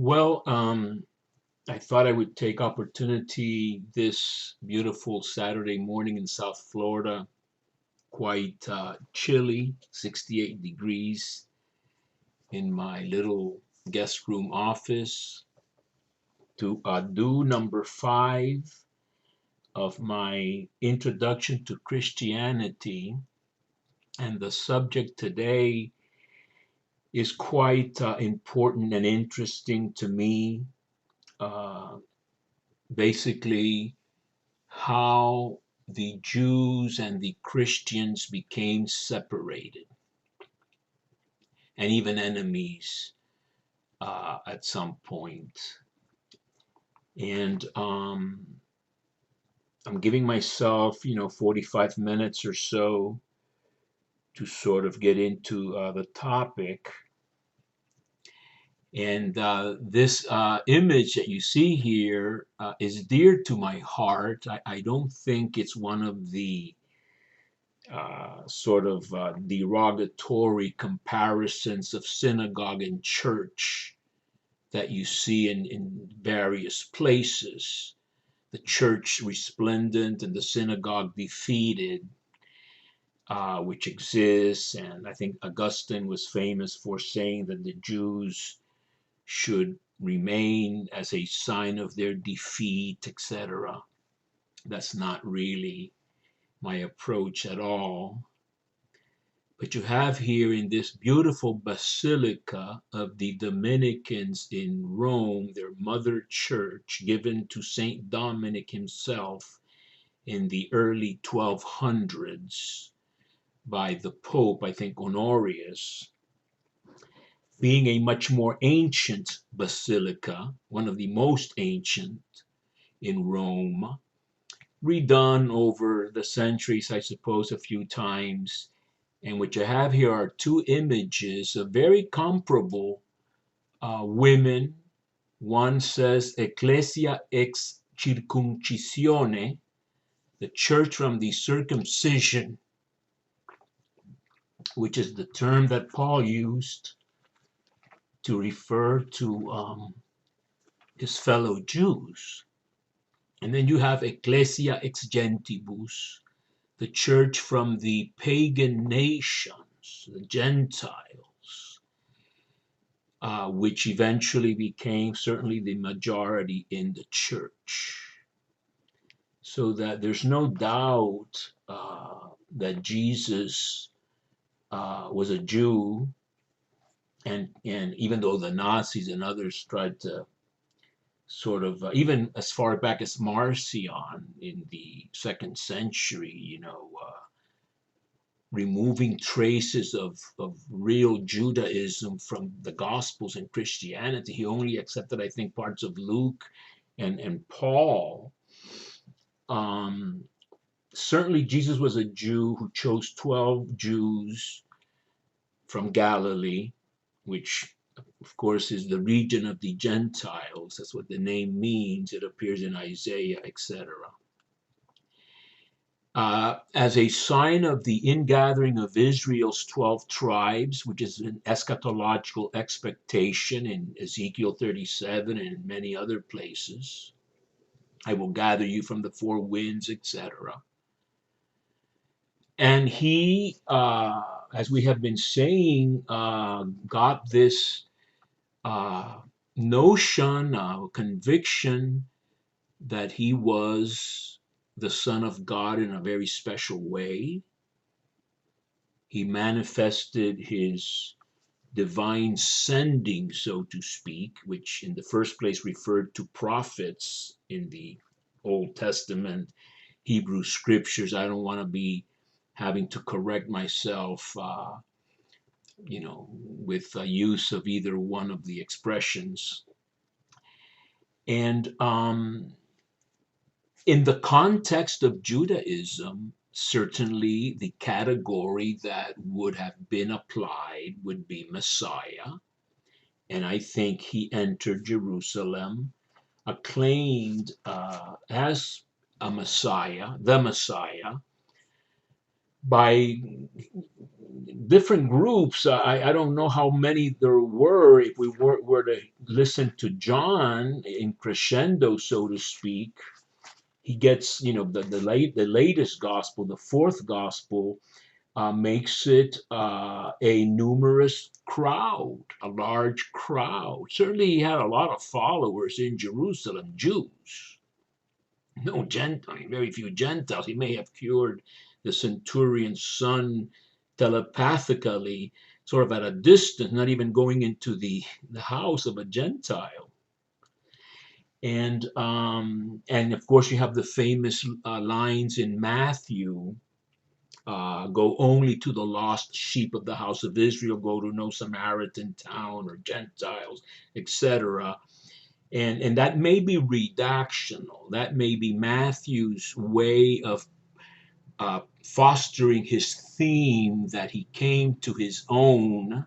Well, I thought I would take opportunity this beautiful Saturday morning in South Florida, quite chilly, 68 degrees in my little guest room office, to do number 5 of my introduction to Christianity. And the subject today is quite important and interesting to me. Uh, Basically, how the Jews and the Christians became separated and even enemies at some point. And I'm giving myself, 45 minutes or so to sort of get into the topic. And this image that you see here is dear to my heart. I don't think it's one of the sort of derogatory comparisons of synagogue and church that you see in various places. The church resplendent and the synagogue defeated, which exists. And I think Augustine was famous for saying that the Jews should remain as a sign of their defeat, etc. That's not really my approach at all. But you have here in this beautiful basilica of the Dominicans in Rome, their mother church, given to Saint Dominic himself in the early 1200s by the Pope, I think Honorius, being a much more ancient basilica, one of the most ancient in Rome, redone over the centuries, I suppose, a few times. And what you have here are two images of very comparable women. One says Ecclesia ex circumcisione, the church from the circumcision, which is the term that Paul used to refer to his fellow Jews. And then you have Ecclesia ex gentibus, the church from the pagan nations, the Gentiles, which eventually became certainly the majority in the church. So that there's no doubt that Jesus was a Jew, and even though the Nazis and others tried to sort of, even as far back as Marcion in the 2nd century, removing traces of real Judaism from the Gospels and Christianity. He only accepted, I think, parts of Luke and Paul. Um, Certainly, Jesus was a Jew who chose 12 Jews from Galilee, which, of course, is the region of the Gentiles. That's what the name means. It appears in Isaiah, etc. As a sign of the ingathering of Israel's 12 tribes, which is an eschatological expectation in Ezekiel 37 and many other places. I will gather you from the four winds, etc. And he, as we have been saying, got this notion, conviction that he was the Son of God in a very special way. He manifested his divine sending, so to speak, which in the first place referred to prophets in the Old Testament, Hebrew scriptures. I don't want to be having to correct myself, with use of either one of the expressions. And in the context of Judaism, certainly the category that would have been applied would be Messiah. And I think he entered Jerusalem acclaimed as a Messiah, the Messiah, by different groups. I don't know how many there were. If we were to listen to John in crescendo, so to speak, he gets, the latest gospel, the fourth gospel, makes it a numerous crowd, a large crowd. Certainly, he had a lot of followers in Jerusalem, Jews. No Gentile, very few Gentiles. He may have cured the centurion's son telepathically, sort of at a distance, not even going into the house of a Gentile. And of course, you have the famous lines in Matthew. Go only to the lost sheep of the house of Israel, go to no Samaritan town or Gentiles, etc. And that may be redactional. That may be Matthew's way of fostering his theme that he came to his own,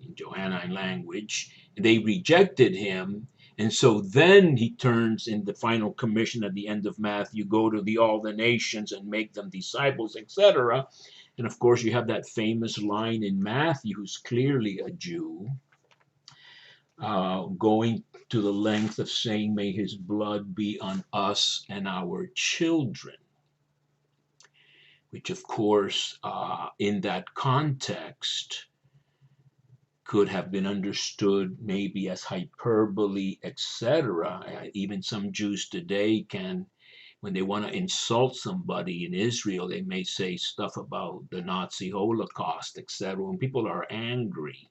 in Johannine language, they rejected him. And so then he turns in the final commission at the end of Matthew, go to all the nations and make them disciples, etc. And of course, you have that famous line in Matthew, who's clearly a Jew, going to the length of saying, may his blood be on us and our children, which of course, in that context, could have been understood maybe as hyperbole, etc. Even some Jews today can, when they want to insult somebody in Israel, they may say stuff about the Nazi Holocaust, etc. When people are angry,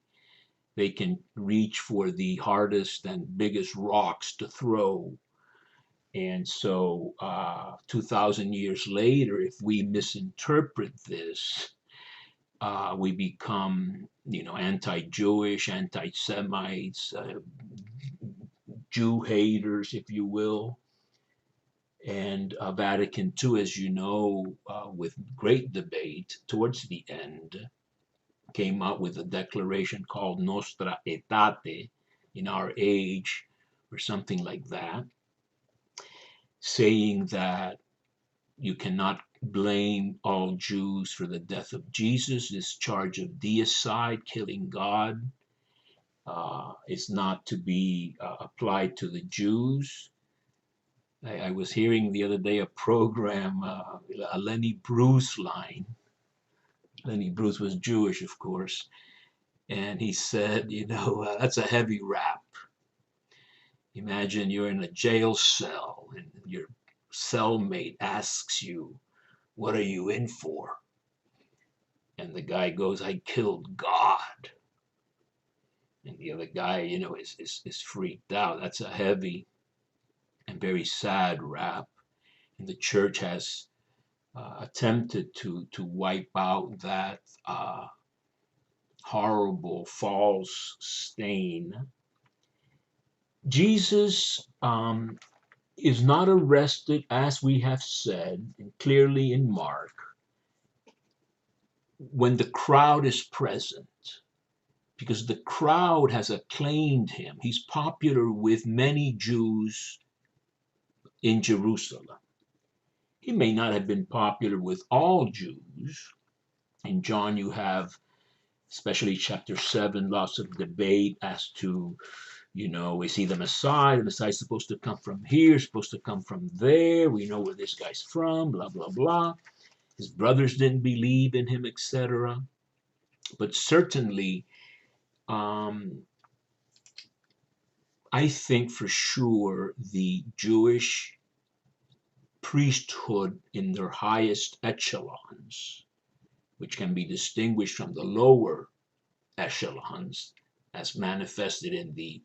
they can reach for the hardest and biggest rocks to throw. And so 2,000 years later, if we misinterpret this, we become, anti-Jewish, anti-Semites, Jew haters, if you will. And Vatican II, as you know, with great debate towards the end, came out with a declaration called Nostra Aetate, in our age, or something like that, saying that you cannot blame all Jews for the death of Jesus. This charge of deicide, killing God, is not to be applied to the Jews. I was hearing the other day a program, a Lenny Bruce line. Lenny Bruce was Jewish, of course. And he said, that's a heavy rap. Imagine you're in a jail cell and your cellmate asks you, what are you in for? And the guy goes, I killed God. And the other guy, is freaked out. That's a heavy and very sad rap. And the church has attempted to wipe out that horrible false stain. Jesus is not arrested, as we have said, and clearly in Mark, when the crowd is present, because the crowd has acclaimed him. He's popular with many Jews in Jerusalem. He may not have been popular with all Jews. In John, you have, especially chapter 7, lots of debate as to, is he the Messiah? The Messiah is supposed to come from here, supposed to come from there. We know where this guy's from, blah, blah, blah. His brothers didn't believe in him, etc. But certainly, I think for sure the Jewish priesthood in their highest echelons, which can be distinguished from the lower echelons, as manifested in the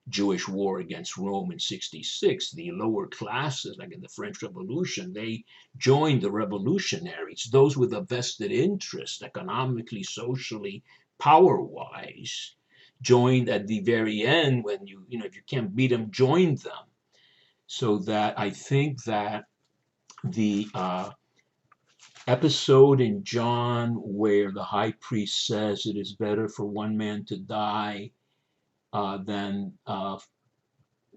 Jewish war against Rome in 66, the lower classes, like in the French Revolution, they joined the revolutionaries, those with a vested interest, economically, socially, power-wise, joined at the very end when if you can't beat them, join them. So that I think that the episode in John where the high priest says it is better for one man to die than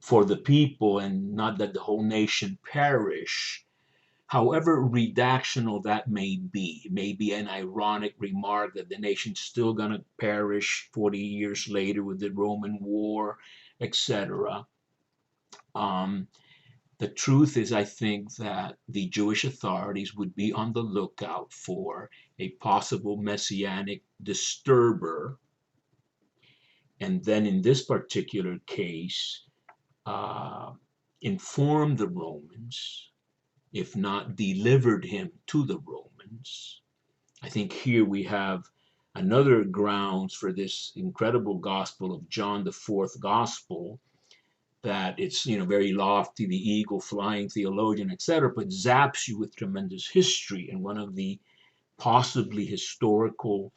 for the people, and not that the whole nation perish, However redactional that may be, it may be an ironic remark that the nation's still going to perish 40 years later with the Roman war, etc. Um, the truth is, I think that the Jewish authorities would be on the lookout for a possible messianic disturber, and then in this particular case, uh, inform the Romans, if not delivered him to the Romans. I think here we have another grounds for this incredible gospel of John, the fourth gospel, that it's, very lofty, the eagle flying theologian, etc., but zaps you with tremendous history. And one of the possibly historical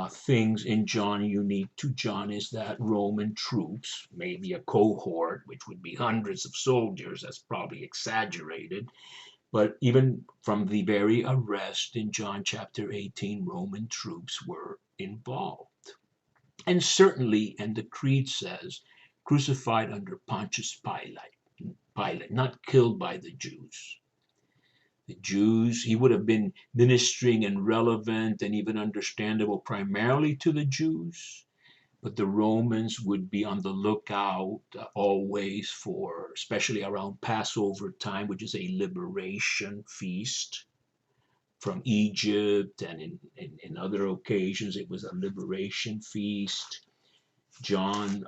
things in John unique to John is that Roman troops, maybe a cohort, which would be hundreds of soldiers, that's probably exaggerated, but even from the very arrest in John chapter 18, Roman troops were involved. And certainly, and the creed says, crucified under Pontius Pilate, not killed by the Jews. The Jews, he would have been ministering and relevant and even understandable primarily to the Jews, but the Romans would be on the lookout always for, especially around Passover time, which is a liberation feast from Egypt, and in other occasions it was a liberation feast. John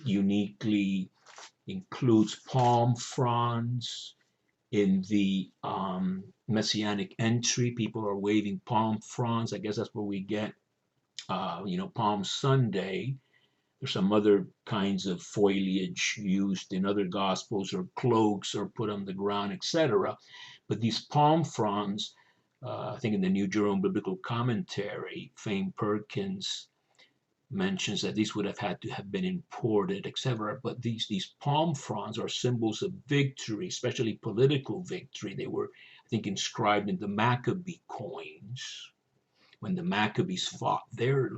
uniquely includes palm fronds in the messianic entry. People are waving palm fronds. I guess that's where we get, Palm Sunday. There's some other kinds of foliage used in other gospels, or cloaks, or put on the ground, etc. But these palm fronds, I think in the New Jerome Biblical Commentary, Fame Perkins mentions that these would have had to have been imported, etc. But these palm fronds are symbols of victory, especially political victory. They were, I think, inscribed in the Maccabee coins when the Maccabees fought their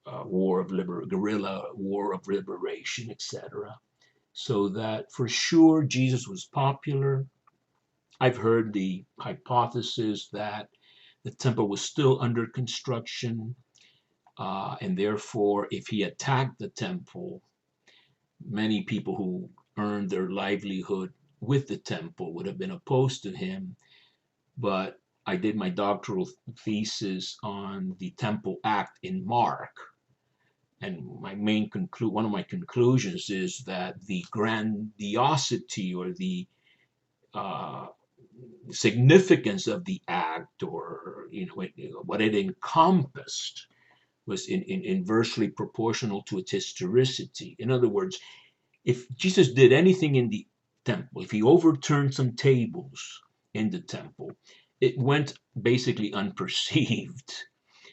guerrilla war of liberation, etc. So that for sure Jesus was popular. I've heard the hypothesis that the temple was still under construction, and therefore, if he attacked the temple, many people who earned their livelihood with the temple would have been opposed to him. But I did my doctoral thesis on the Temple Act in Mark, and one of my conclusions is that the grandiosity or the uh, significance of the act, or what it encompassed, was inversely proportional to its historicity. In other words, if Jesus did anything in the temple, if he overturned some tables in the temple, it went basically unperceived.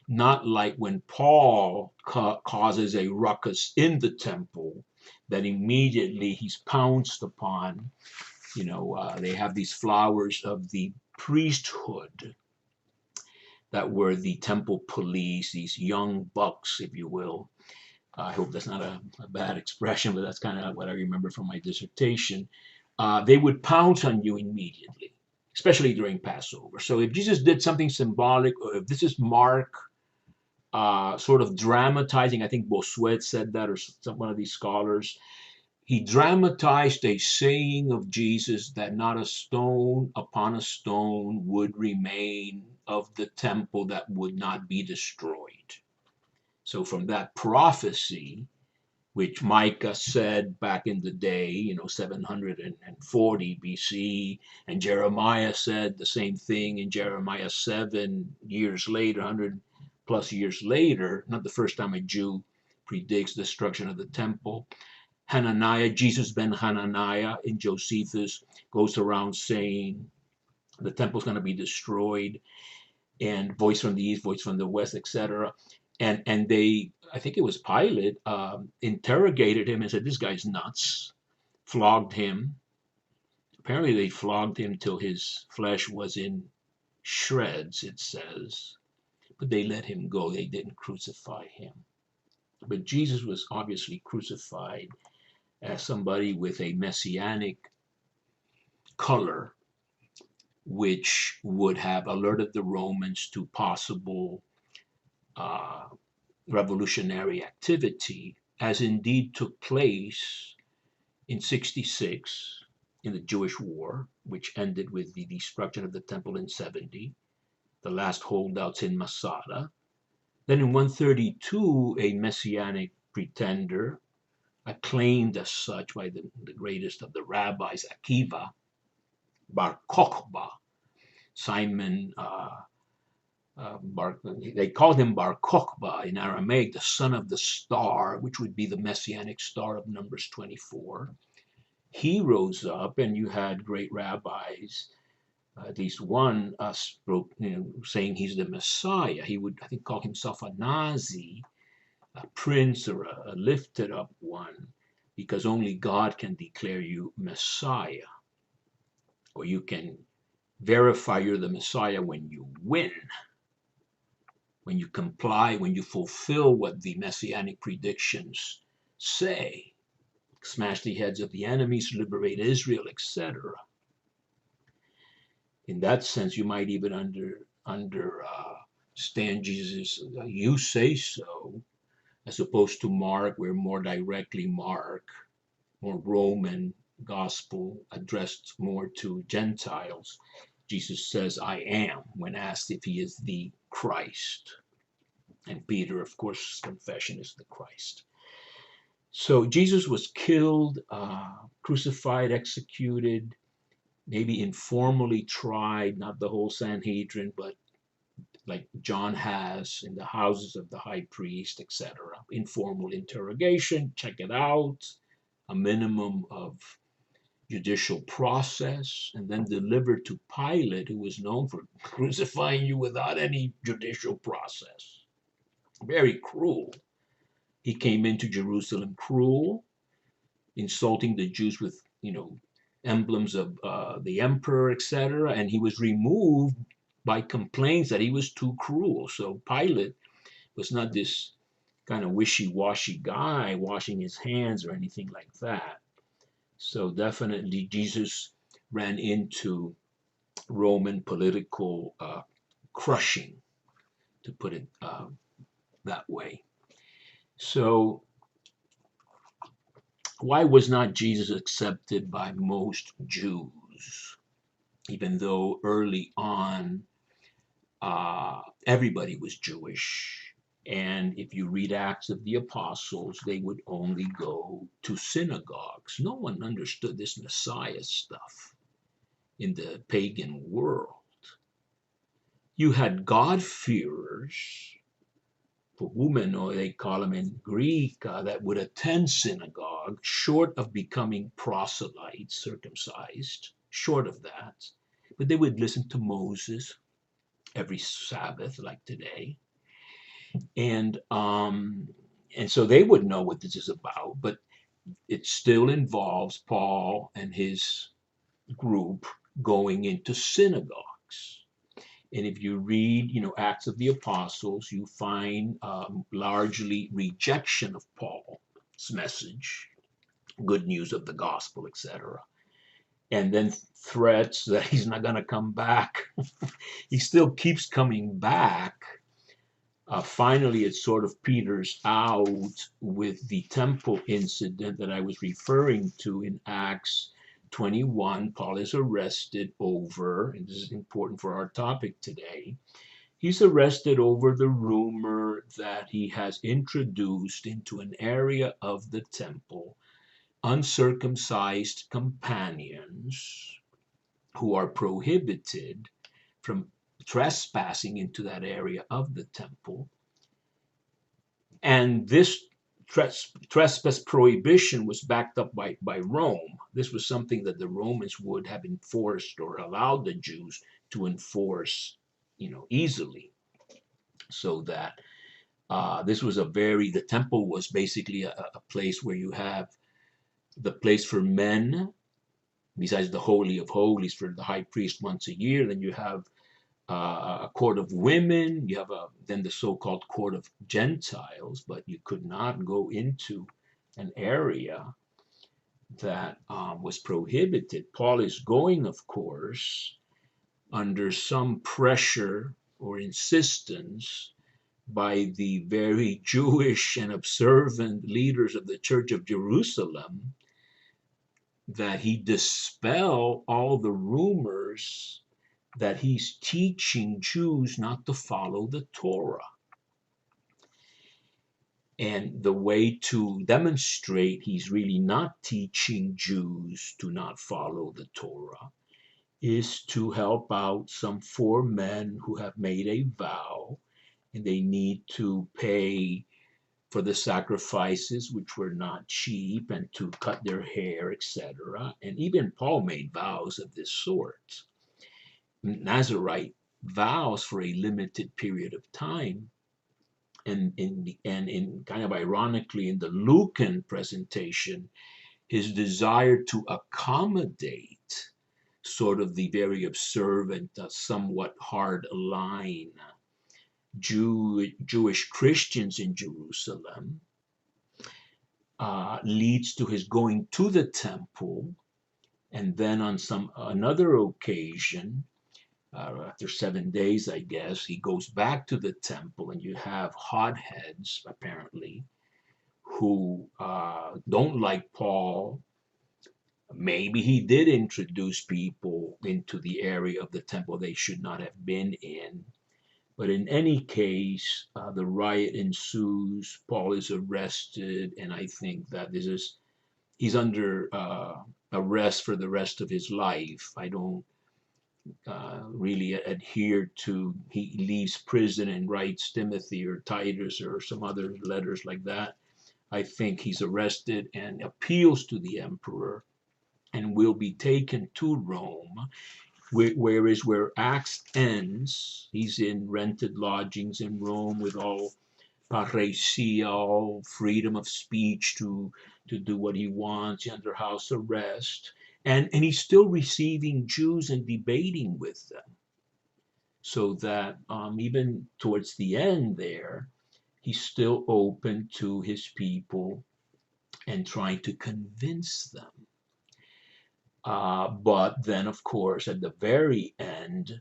Not like when Paul causes a ruckus in the temple, that immediately he's pounced upon. They have these flowers of the priesthood that were the temple police, these young bucks, if you will. I hope that's not a bad expression, but that's kind of what I remember from my dissertation. They would pounce on you immediately, especially during Passover. So if Jesus did something symbolic, or if this is Mark sort of dramatizing, I think Bossuet said that, or one of these scholars, he dramatized a saying of Jesus that not a stone upon a stone would remain of the temple that would not be destroyed. So from that prophecy, which Micah said back in the day, 740 BC, and Jeremiah said the same thing in Jeremiah 7 years later, 100 plus years later, not the first time a Jew predicts destruction of the temple. Hananiah, Jesus ben Hananiah in Josephus, goes around saying the temple's going to be destroyed, and voice from the east, voice from the west, etc. And they, I think it was Pilate, interrogated him and said, this guy's nuts, flogged him. Apparently they flogged him till his flesh was in shreds, it says. But they let him go. They didn't crucify him. But Jesus was obviously crucified as somebody with a messianic color, which would have alerted the Romans to possible uh, revolutionary activity, as indeed took place in 66 in the Jewish War, which ended with the destruction of the temple in 70, the last holdouts in Masada. Then in 132, a messianic pretender, acclaimed as such by the greatest of the rabbis, Akiva, Bar Kokhba, Simon, they called him Bar Kokhba in Aramaic, the son of the star, which would be the messianic star of Numbers 24. He rose up, and you had great rabbis, at least one spoke, saying he's the Messiah. He would, I think, call himself a Nazi, a prince, or a lifted up one, because only God can declare you Messiah, or you can verify you're the Messiah when you win, when you comply, when you fulfill what the messianic predictions say. Smash the heads of the enemies, liberate Israel, etc. In that sense, you might even understand Jesus. You say so, as opposed to Mark, where more directly Mark, more Roman gospel addressed more to Gentiles. Jesus says, "I am," when asked if he is the Christ. And Peter, of course, confession is the Christ. So Jesus was killed, crucified, executed, maybe informally tried, not the whole Sanhedrin, but like John has in the houses of the high priest, etc. Informal interrogation, check it out, a minimum of judicial process, and then delivered to Pilate, who was known for crucifying you without any judicial process. Very cruel. He came into Jerusalem cruel, insulting the Jews with, emblems of the emperor, etc. And he was removed by complaints that he was too cruel. So Pilate was not this kind of wishy-washy guy washing his hands or anything like that. So definitely Jesus ran into Roman political crushing, to put it that way. So why was not Jesus accepted by most Jews, even though early on everybody was Jewish? And if you read Acts of the Apostles, they would only go to synagogues. No one understood this Messiah stuff in the pagan world. You had God-fearers, or they call them in Greek, that would attend synagogue, short of becoming proselytes, circumcised, short of that. But they would listen to Moses every Sabbath, like today. And so they would know what this is about, but it still involves Paul and his group going into synagogues. And if you read, Acts of the Apostles, you find largely rejection of Paul's message, good news of the gospel, etc. And then threats that he's not going to come back. He still keeps coming back. Finally, it sort of peters out with the temple incident that I was referring to in Acts 21. Paul is arrested over, and this is important for our topic today, he's arrested over the rumor that he has introduced into an area of the temple uncircumcised companions who are prohibited from trespassing into that area of the temple. And this trespass prohibition was backed up by Rome. This was something that the Romans would have enforced or allowed the Jews to enforce, easily. So that this was the temple was basically a place where you have the place for men, besides the Holy of Holies for the high priest once a year. Then you have a court of women. You have then the so-called court of Gentiles, but you could not go into an area that was prohibited. Paul is going, of course, under some pressure or insistence by the very Jewish and observant leaders of the Church of Jerusalem, that he dispel all the rumors that he's teaching Jews not to follow the Torah. And the way to demonstrate he's really not teaching Jews to not follow the Torah is to help out some 4 men who have made a vow, and they need to pay for the sacrifices, which were not cheap, and to cut their hair, etc. And even Paul made vows of this sort. Nazarite vows for a limited period of time. And in kind of ironically, in the Lucan presentation, his desire to accommodate sort of the very observant, somewhat hard line Jewish Christians in Jerusalem leads to his going to the temple, and then on another occasion, after 7 days, I guess, he goes back to the temple, and you have hotheads, apparently, who don't like Paul. Maybe he did introduce people into the area of the temple they should not have been in. But in any case, the riot ensues. Paul is arrested, and I think that he's under arrest for the rest of his life. I don't really adhere to, he leaves prison and writes Timothy or Titus or some other letters like that. I think he's arrested and appeals to the emperor and will be taken to Rome, whereas where Acts ends, he's in rented lodgings in Rome with all parousia, all freedom of speech to do what he wants, under house arrest. And he's still receiving Jews and debating with them. So that even towards the end there, he's still open to his people and trying to convince them. But then, of course, at the very end,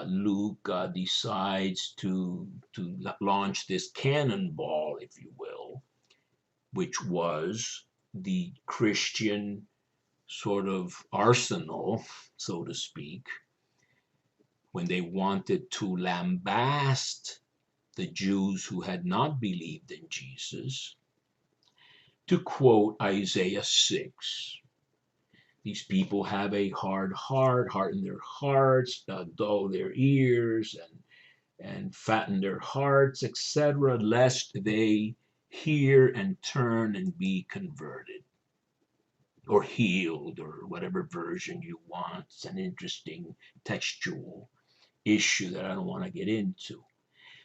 Luke decides to launch this cannonball, if you will, which was the Christian sort of arsenal, so to speak, when they wanted to lambast the Jews who had not believed in Jesus, to quote Isaiah 6. These people have a hard heart, harden their hearts, dull their ears, and fatten their hearts, etc., lest they hear and turn and be converted or healed, or whatever version you want. It's an interesting textual issue that I don't want to get into.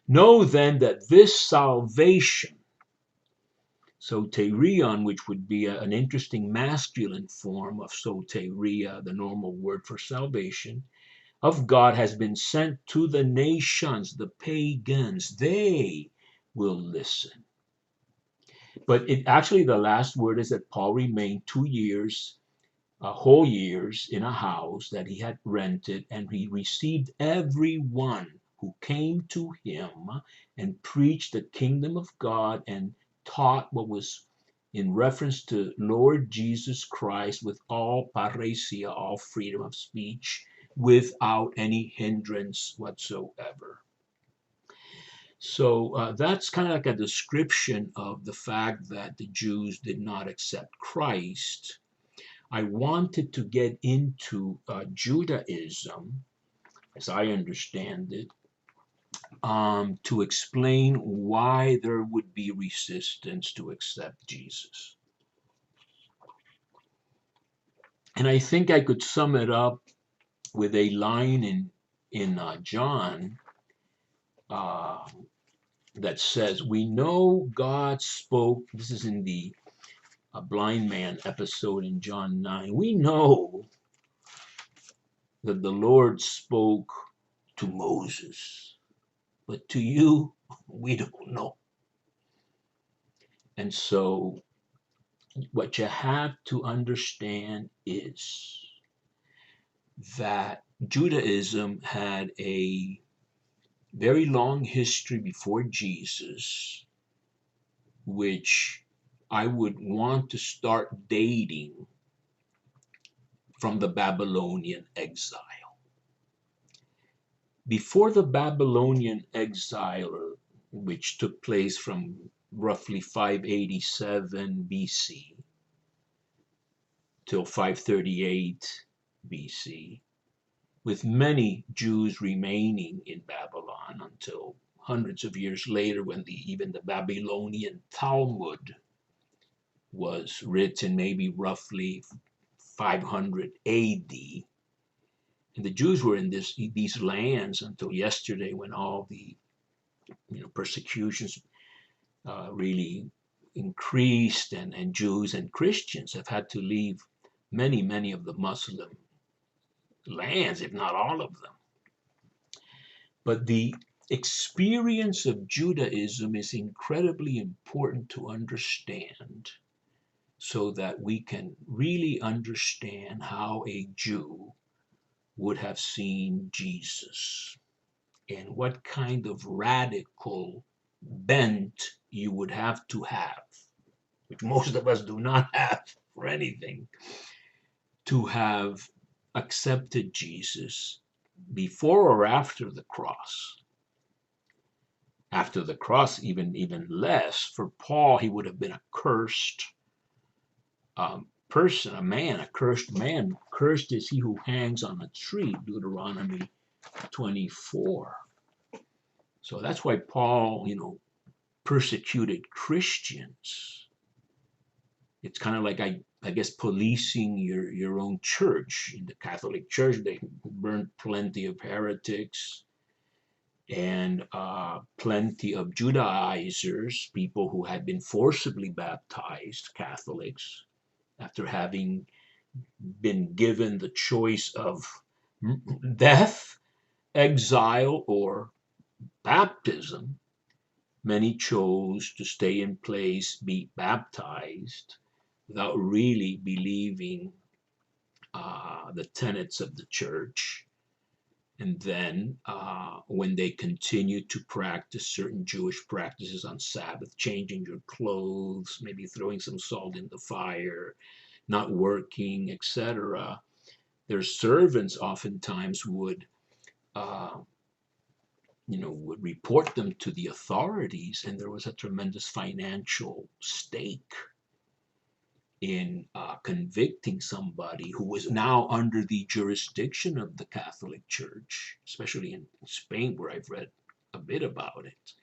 Know then that this salvation, soterion, which would be an interesting masculine form of soteria, the normal word for salvation, of God has been sent to the nations, the pagans. They will listen. But actually, the last word is that Paul remained 2 years, whole years, in a house that he had rented, and he received everyone who came to him and preached the kingdom of God and taught what was in reference to Lord Jesus Christ with all parousia, all freedom of speech, without any hindrance whatsoever. So that's kind of like a description of the fact that the Jews did not accept Christ. I wanted to get into Judaism, as I understand it, to explain why there would be resistance to accept Jesus. And I think I could sum it up with a line in John that says, we know God spoke, this is in the blind man episode in John 9, we know that the Lord spoke to Moses, but to you, we don't know. And so what you have to understand is that Judaism had a very long history before Jesus, which I would want to start dating from the Babylonian exile. Before the Babylonian exile, which took place from roughly 587 BC till 538 BC, with many Jews remaining in Babylon until hundreds of years later, when even the Babylonian Talmud was written, maybe roughly 500 AD. And the Jews were in these lands until yesterday, when all the persecutions really increased, and Jews and Christians have had to leave many of the Muslim lands, if not all of them. But the experience of Judaism is incredibly important to understand, so that we can really understand how a Jew would have seen Jesus, and what kind of radical bent you would have to have, which most of us do not have for anything, to have accepted Jesus before or after the cross. After the cross, even less. For Paul, he would have been a cursed person, a cursed man. Cursed is he who hangs on a tree, Deuteronomy 24. So that's why Paul, persecuted Christians. It's kind of like, I guess, policing your own church. In the Catholic Church, they burned plenty of heretics and plenty of Judaizers, people who had been forcibly baptized, Catholics, after having been given the choice of death, exile, or baptism. Many chose to stay in place, be baptized, without really believing the tenets of the church. And then when they continued to practice certain Jewish practices on Sabbath, changing your clothes, maybe throwing some salt in the fire, not working, etc., their servants oftentimes would report them to the authorities, and there was a tremendous financial stake in convicting somebody who was now under the jurisdiction of the Catholic Church, especially in Spain, where I've read a bit about it.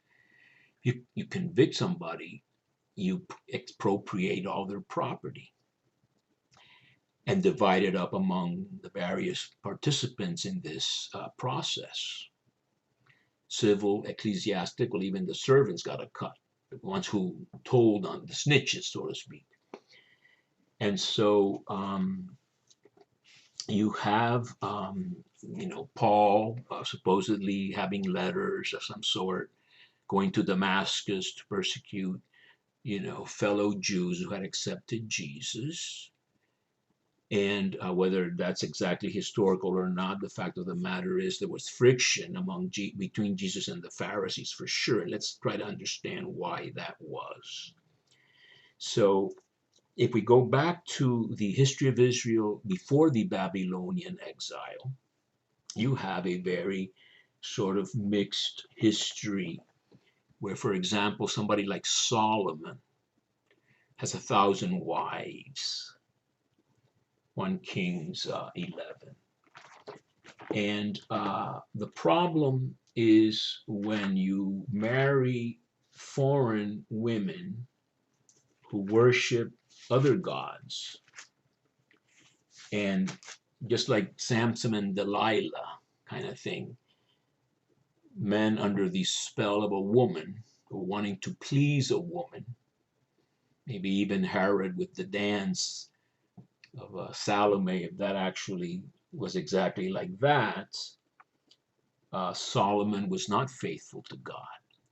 You convict somebody, you expropriate all their property and divide it up among the various participants in this process. Civil, ecclesiastical, even the servants got a cut, the ones who told on the snitches, so to speak. And so you have, Paul supposedly having letters of some sort, going to Damascus to persecute, fellow Jews who had accepted Jesus. And whether that's exactly historical or not, the fact of the matter is there was friction between Jesus and the Pharisees, for sure. And let's try to understand why that was. So if we go back to the history of Israel before the Babylonian exile, you have a very sort of mixed history where, for example, somebody like Solomon has 1,000 wives, 1 Kings 11. And the problem is when you marry foreign women who worship other gods, and just like Samson and Delilah kind of thing, men under the spell of a woman, or wanting to please a woman, maybe even Herod with the dance of Salome, if that actually was exactly like that, Solomon was not faithful to God.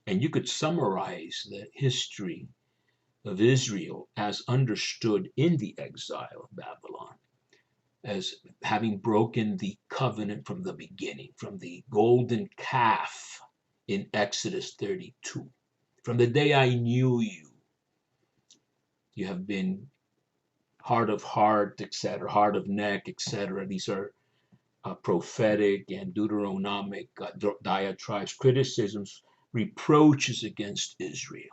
And you could summarize the history of Israel as understood in the exile of Babylon as having broken the covenant from the beginning, from the golden calf in Exodus 32. From the day I knew you, you have been hard of heart, etc., hard of neck, etc. These are prophetic and Deuteronomic diatribes, criticisms, reproaches against Israel.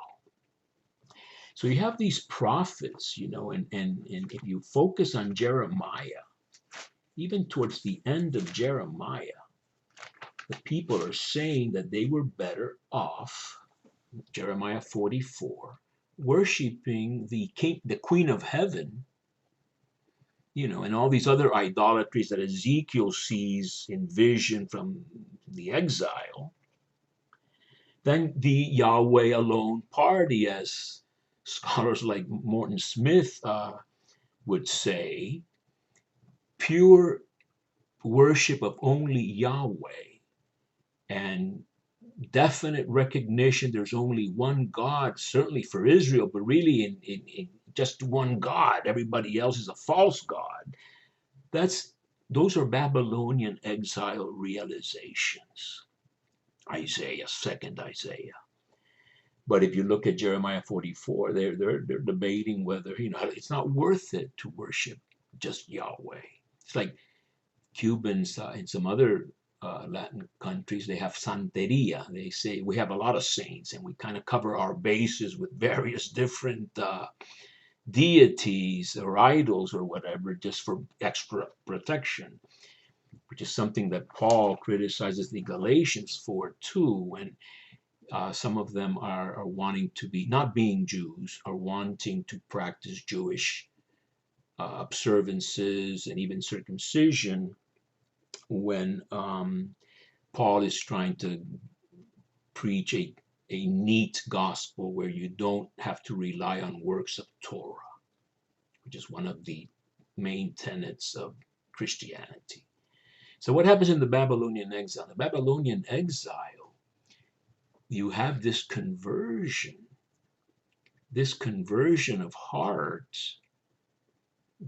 So you have these prophets, and if you focus on Jeremiah, even towards the end of Jeremiah, the people are saying that they were better off, Jeremiah 44, worshiping the king, the queen of heaven, and all these other idolatries that Ezekiel sees in vision from the exile, than the Yahweh alone party, as scholars like Morton Smith would say, pure worship of only Yahweh and definite recognition there's only one God, certainly for Israel, but really in just one God. Everybody else is a false God. Those are Babylonian exile realizations. Isaiah, second Isaiah. But if you look at Jeremiah 44, they're debating whether it's not worth it to worship just Yahweh. It's like Cubans in some other Latin countries, they have Santeria. They say we have a lot of saints and we kind of cover our bases with various different deities or idols or whatever just for extra protection, which is something that Paul criticizes the Galatians for too. When some of them are wanting to be, not being Jews, are wanting to practice Jewish observances and even circumcision, when Paul is trying to preach a neat gospel where you don't have to rely on works of Torah, which is one of the main tenets of Christianity. So what happens in the Babylonian exile? The Babylonian exile, you have this conversion of heart,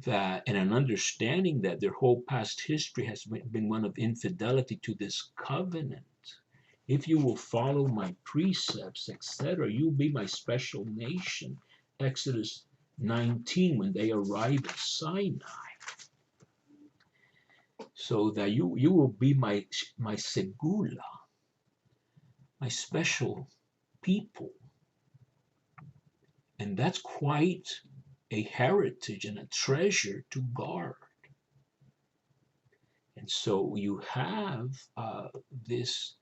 that, and an understanding that their whole past history has been one of infidelity to this covenant. If you will follow my precepts, etc., you'll be my special nation. Exodus 19, when they arrive at Sinai. So that you will be my segula, my special people. And that's quite a heritage and a treasure to guard. And so you have this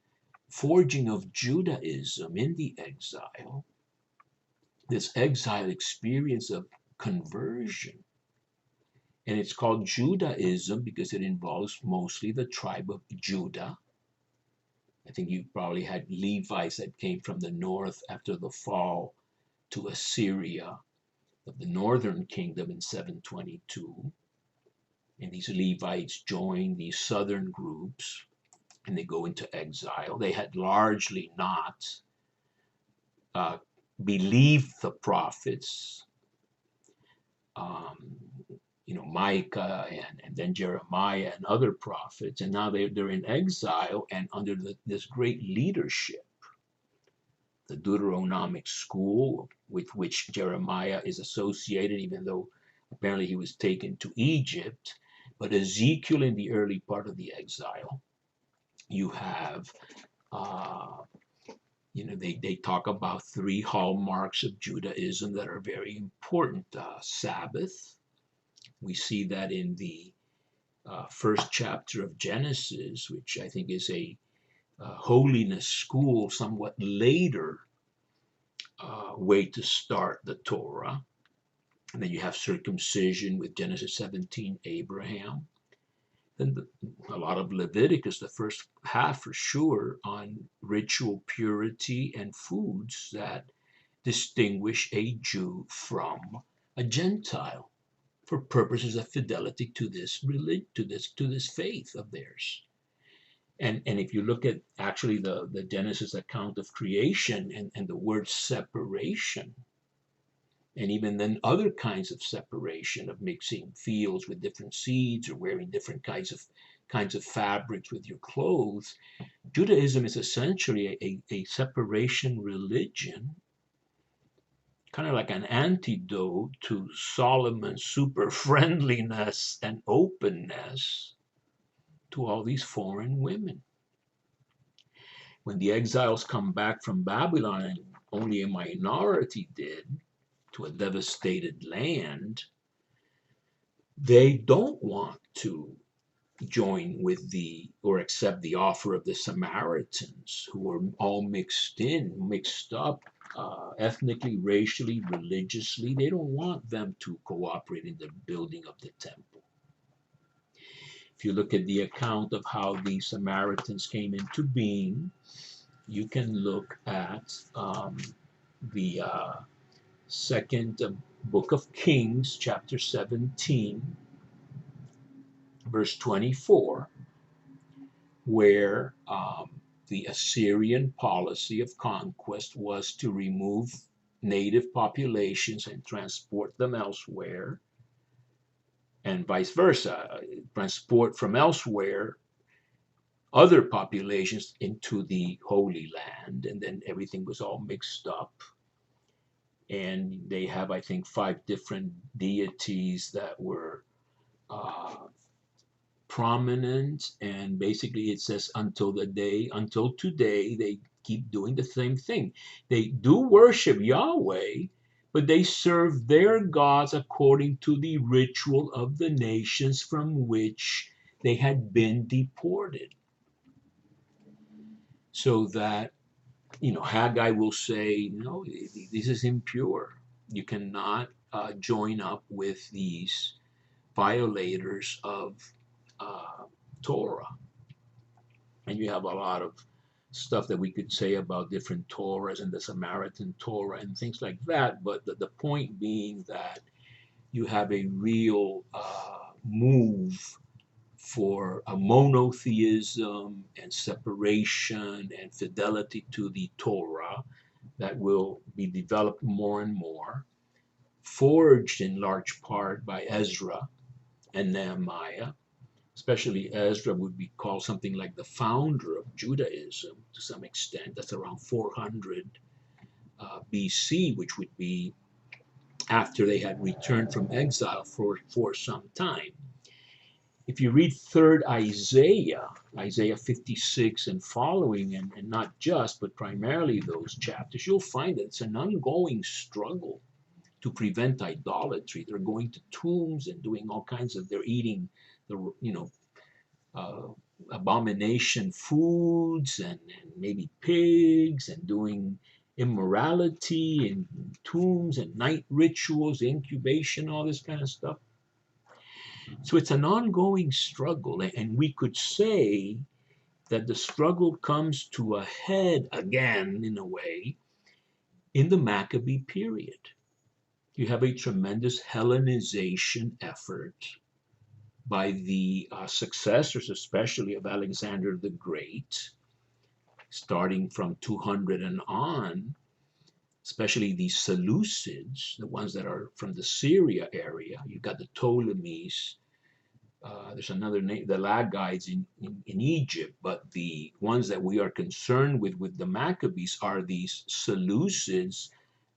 forging of Judaism in the exile, this exile experience of conversion. And it's called Judaism because it involves mostly the tribe of Judah. I think you probably had Levites that came from the north after the fall to Assyria of the northern kingdom in 722. And these Levites join these southern groups and they go into exile. They had largely not believed the prophets, Micah and then Jeremiah and other prophets. And now they're in exile and under this great leadership, the Deuteronomic school with which Jeremiah is associated, even though apparently he was taken to Egypt. But Ezekiel in the early part of the exile, you have, they talk about three hallmarks of Judaism that are very important. Sabbath. We see that in the first chapter of Genesis, which I think is a holiness school, somewhat later way to start the Torah. And then you have circumcision with Genesis 17, Abraham. Then a lot of Leviticus, the first half for sure, on ritual purity and foods that distinguish a Jew from a Gentile for purposes of fidelity to this religion, to this faith of theirs. And if you look at actually the Genesis account of creation and the word separation, And even then other kinds of separation, of mixing fields with different seeds or wearing different kinds of fabrics with your clothes. Judaism is essentially a separation religion, kind of like an antidote to Solomon's super friendliness and openness to all these foreign women. When the exiles come back from Babylon, and only a minority did, to a devastated land, they don't want to join with or accept the offer of the Samaritans, who were all mixed up, ethnically, racially, religiously. They don't want them to cooperate in the building of the temple. If you look at the account of how the Samaritans came into being, you can look at the second book of Kings, chapter 17, verse 24, where the Assyrian policy of conquest was to remove native populations and transport them elsewhere, and vice versa, transport from elsewhere other populations into the Holy Land, and then everything was all mixed up. And they have, I think, 5 different deities that were prominent, and basically it says until today, they keep doing the same thing. They do worship Yahweh, but they serve their gods according to the ritual of the nations from which they had been deported. So that, Haggai will say, no, this is impure. You cannot join up with these violators of Torah. And you have a lot of stuff that we could say about different Torahs and the Samaritan Torah and things like that. But the point being that you have a real move for a monotheism and separation and fidelity to the Torah that will be developed more and more, forged in large part by Ezra and Nehemiah. Especially Ezra would be called something like the founder of Judaism to some extent. That's around 400 BC, which would be after they had returned from exile for some time. If you read 3rd Isaiah, Isaiah 56 and following, and not just, but primarily those chapters, you'll find that it's an ongoing struggle to prevent idolatry. They're going to tombs and doing all kinds of, they're eating the, abomination foods and maybe pigs, and doing immorality and tombs and night rituals, incubation, all this kind of stuff. So it's an ongoing struggle, and we could say that the struggle comes to a head again, in a way, in the Maccabee period. You have a tremendous Hellenization effort by the successors, especially of Alexander the Great, starting from 200 and on, especially the Seleucids, the ones that are from the Syria area. You've got the Ptolemies. There's another name, the Lagides in Egypt, but the ones that we are concerned with the Maccabees are these Seleucids,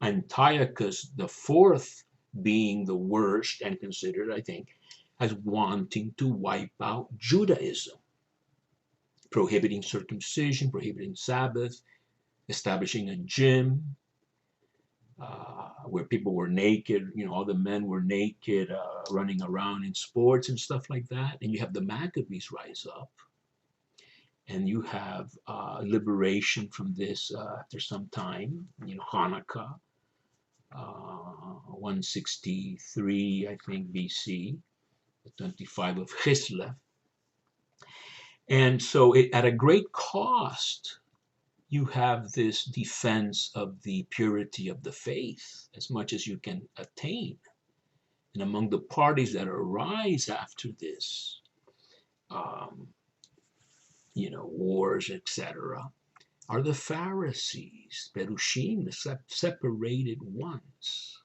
Antiochus IV being the worst and considered, I think, as wanting to wipe out Judaism, prohibiting circumcision, prohibiting Sabbath, establishing a gym where people were naked, all the men were naked, running around in sports and stuff like that. And you have the Maccabees rise up, and you have liberation from this after some time, Hanukkah, 163, I think, BC, the 25 of Chislev. And so at a great cost, you have this defense of the purity of the faith as much as you can attain. And among the parties that arise after this, wars, etc., are the Pharisees, Perushim, the separated ones.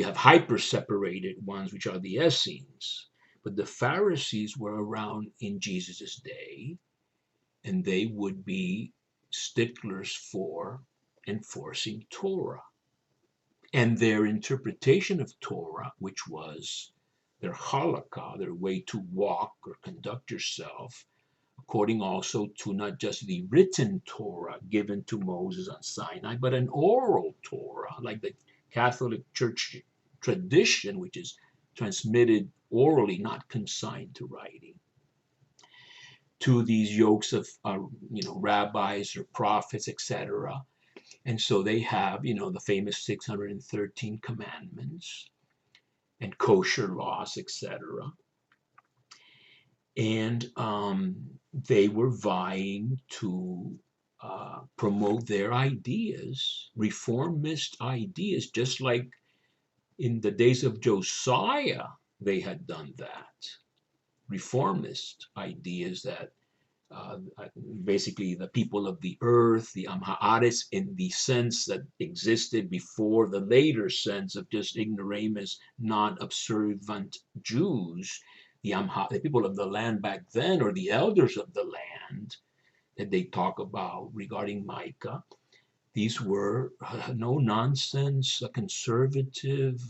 You have hyper-separated ones, which are the Essenes. But the Pharisees were around in Jesus' day, and they would be sticklers for enforcing Torah. And their interpretation of Torah, which was their halakha, their way to walk or conduct yourself, according also to not just the written Torah given to Moses on Sinai, but an oral Torah, like the Catholic Church tradition, which is transmitted orally, not consigned to writing, to these yokes of rabbis or prophets, etc. And so they have, the famous 613 commandments and kosher laws, etc. And they were vying to promote their ideas, reformist ideas, just like in the days of Josiah, they had done that. Reformist ideas that basically the people of the earth, the Amhaaretz, in the sense that existed before the later sense of just ignoramus, non-observant Jews, the people of the land back then, or the elders of the land that they talk about regarding Micah. These were no nonsense, conservative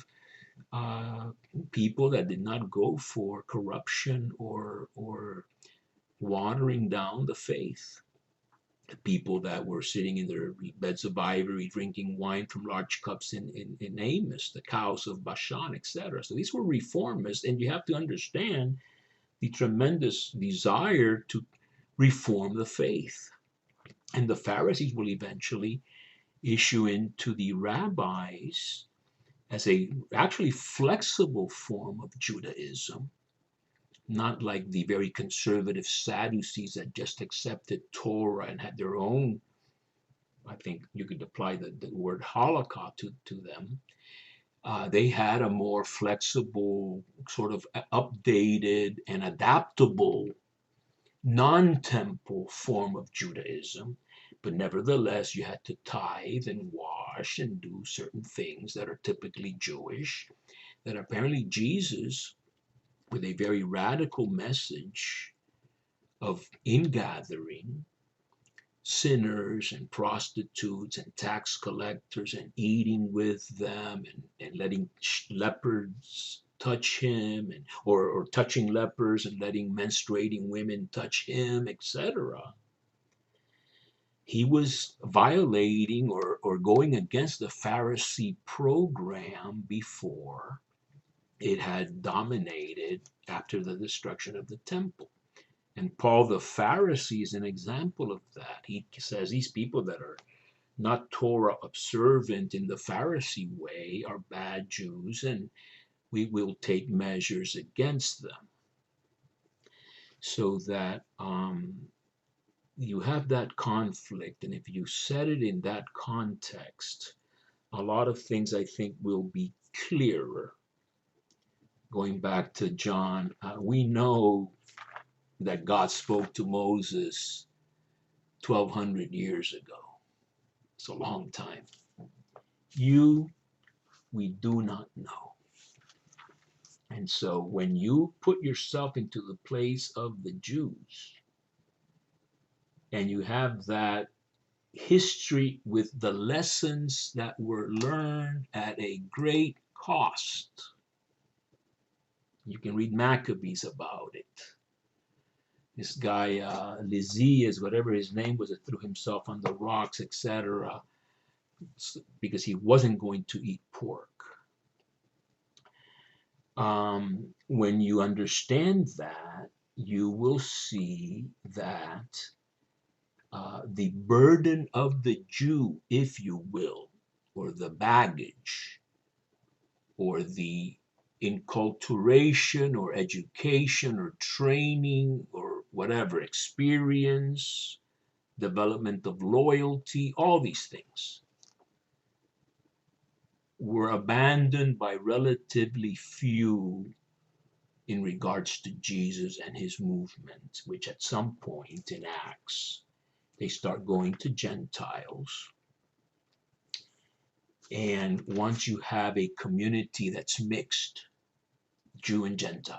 people that did not go for corruption or watering down the faith. The people that were sitting in their beds of ivory, drinking wine from large cups in Amos, the cows of Bashan, etc. So these were reformists, and you have to understand the tremendous desire to reform the faith. And the Pharisees will eventually issue into the rabbis as a actually flexible form of Judaism, not like the very conservative Sadducees that just accepted Torah and had their own. I think you could apply the word halakha to them. They had a more flexible, sort of updated and adaptable, non-temple form of Judaism. But nevertheless, you had to tithe and wash and do certain things that are typically Jewish, that apparently Jesus, with a very radical message of ingathering sinners and prostitutes and tax collectors and eating with them and letting leopards touch him, or touching lepers and letting menstruating women touch him, etc. He was violating or going against the Pharisee program before it had dominated after the destruction of the temple. And Paul the Pharisee is an example of that. He says these people that are not Torah observant in the Pharisee way are bad Jews, and we will take measures against them. So that you have that conflict, and if you set it in that context, a lot of things I think will be clearer. Going back to John, we know that God spoke to Moses 1,200 years ago. It's a long time. We do not know. And so when you put yourself into the place of the Jews, and you have that history with the lessons that were learned at a great cost, you can read Maccabees about it. This guy, Lysias, whatever his name was, that threw himself on the rocks, etc., because he wasn't going to eat pork. When you understand that, you will see that the burden of the Jew, if you will, or the baggage, or the enculturation or education or training or whatever, experience, development of loyalty, all these things were abandoned by relatively few in regards to Jesus and his movement, which at some point in Acts, they start going to Gentiles. And once you have a community that's mixed, Jew and Gentile,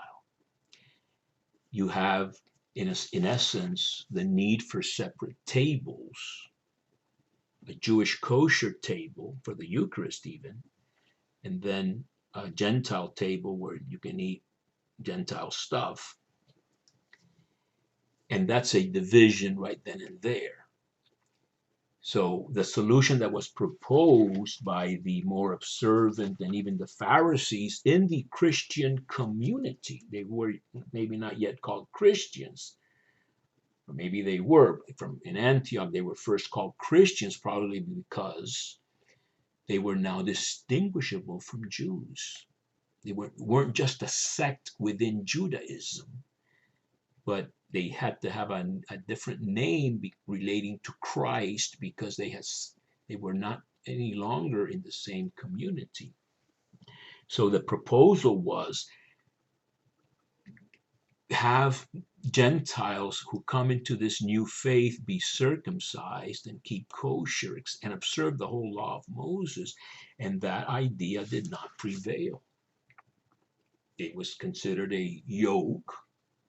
you have, in essence, the need for separate tables, a Jewish kosher table for the Eucharist even, and then a Gentile table where you can eat Gentile stuff. And that's a division right then and there. So the solution that was proposed by the more observant and even the Pharisees in the Christian community, they were maybe not yet called Christians, or maybe they were. In Antioch, they were first called Christians probably because they were now distinguishable from Jews. They weren't just a sect within Judaism, but they had to have a different name relating to Christ because they were not any longer in the same community. So the proposal was have Gentiles who come into this new faith be circumcised and keep kosher and observe the whole law of Moses. And that idea did not prevail. It was considered a yoke,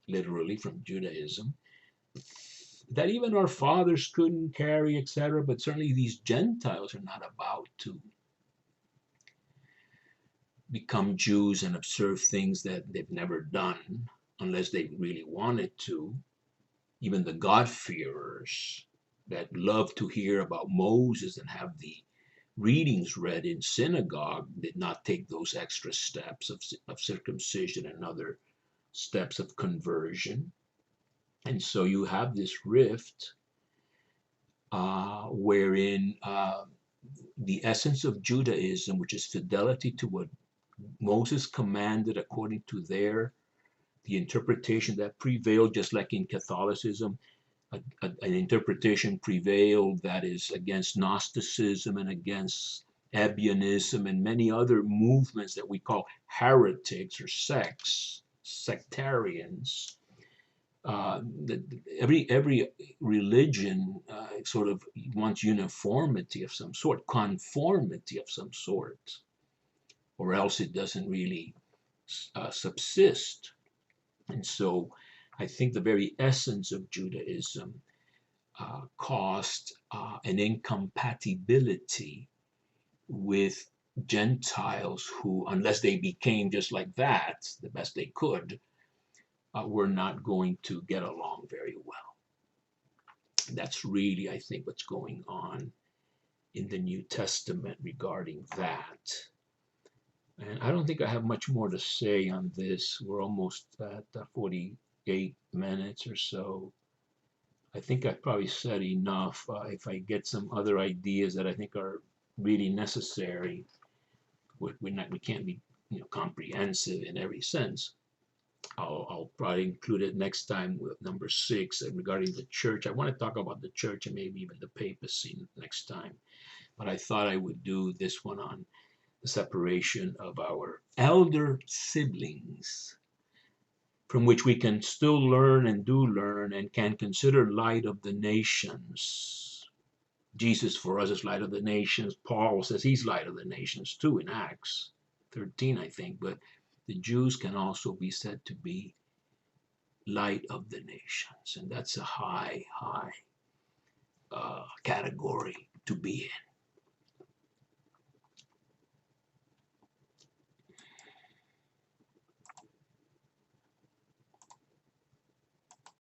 literally from Judaism, that even our fathers couldn't carry, etc. But certainly these Gentiles are not about to become Jews and observe things that they've never done unless they really wanted to. Even the God-fearers that love to hear about Moses and have the readings read in synagogue did not take those extra steps of circumcision and other steps of conversion. And so you have this rift wherein the essence of Judaism, which is fidelity to what Moses commanded according to the interpretation that prevailed, just like in Catholicism, an interpretation prevailed that is against Gnosticism and against Ebionism and many other movements that we call heretics or sectarians. Every religion sort of wants uniformity of some sort, conformity of some sort, or else it doesn't really subsist. And so I think the very essence of Judaism caused an incompatibility with Gentiles who, unless they became just like that, the best they could, were not going to get along very well. That's really, I think, what's going on in the New Testament regarding that. And I don't think I have much more to say on this. We're almost at 48 minutes or so. I think I've probably said enough. If I get some other ideas that I think are really necessary, we can't be comprehensive in every sense. I'll probably include it next time with number 6 regarding the church. I want to talk about the church and maybe even the papacy next time. But I thought I would do this one on the separation of our elder siblings, from which we can still learn and do learn and can consider light of the nations. Jesus for us is light of the nations. Paul says he's light of the nations too in Acts 13, I think. But the Jews can also be said to be light of the nations. And that's a high category to be in.